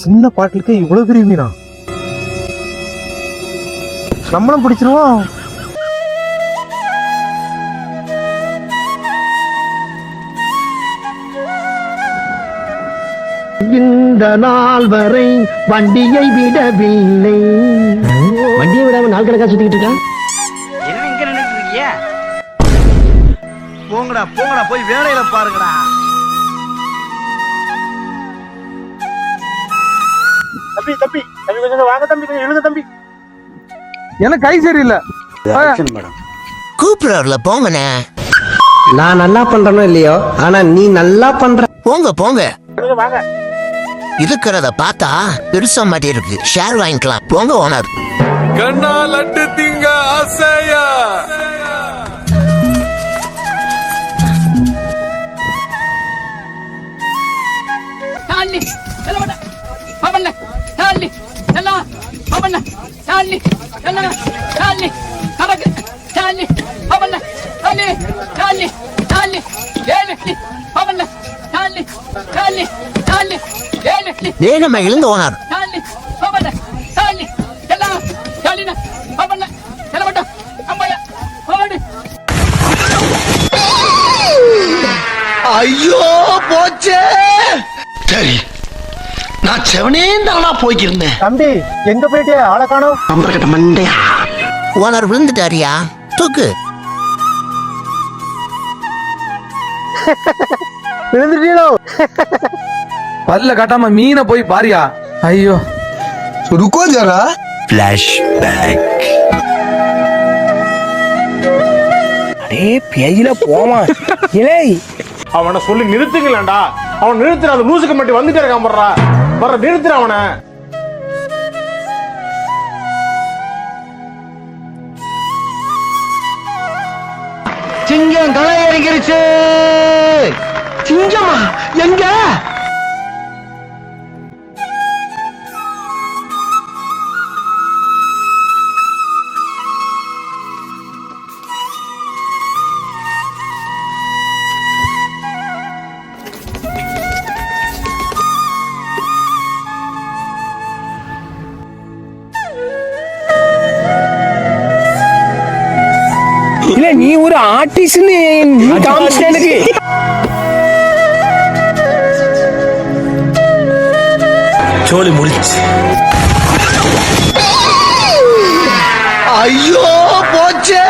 சின்ன பாட்டிலுக்கு இவ்வளவு பெரிய மீனா? நம்மளும் பிடிச்சிருவோம். இந்த நாள் வரை வண்டியை விடவில்லை. வண்டியை விடாம நாள் கணக்கா சுத்திக்கிட்டு இருக்கான். என்ன இங்க நின்னுட்டு இருக்கீங்க? போங்கடா போங்கடா, போய் வேலையில பாருங்கடா. தம்பி தம்பி தம்பி கொஞ்சம் வாங்க தம்பி, கொஞ்சம் எழுங்க தம்பி. எனக்கு கை சரியில்லை. கூப்பிடல போங்கண்ணே. நான் நல்லா பண்றனோ இல்லையோ, ஆனா நீ நல்லா பண்ற. போங்க போங்க. வாங்க. இருக்கிறத பார்த்தா பெருசா மாட்டி இருக்கு. ஷேர் வாங்கிக்கலாம். போங்க ஓனர். கண்ணா லட்டு திங்க ஆசையா. நம்ம எழுந்த ஓனர். ஐயோ போச்சே. சரி, நான் செவனே தானா போய்க்கிருந்தேன். தம்பி எங்க போயிட்டே? ஆளை காணோம். நம்பர்கிட்ட மண்டையா. ஓனர் விழுந்துட்டாரியா? தூக்கு. விழுந்துட்டீங்களோ? பல்ல காட்டாம மீனை போய் பாரியா. ஐயோ ருக்கோ ஜரா. ஃபிளாஷ்பேக். அடே பேயில போமா. இலே அவனை சொல்லி நிறுத்துங்களேன்டா. அவன் நிறுத்துற, அந்த லூசுக்கு மட்டும் வந்துட்டே இருக்கான். வர்ற நிறுத்துற அவனை. சிங்கம் களை இறங்கிருச்சு. சிங்கமா எங்க? இல்ல நீ ஒரு ஆர்டிஸ்ட் எனக்கு. சோலி முடிச்சு. ஐயோ போச்சே.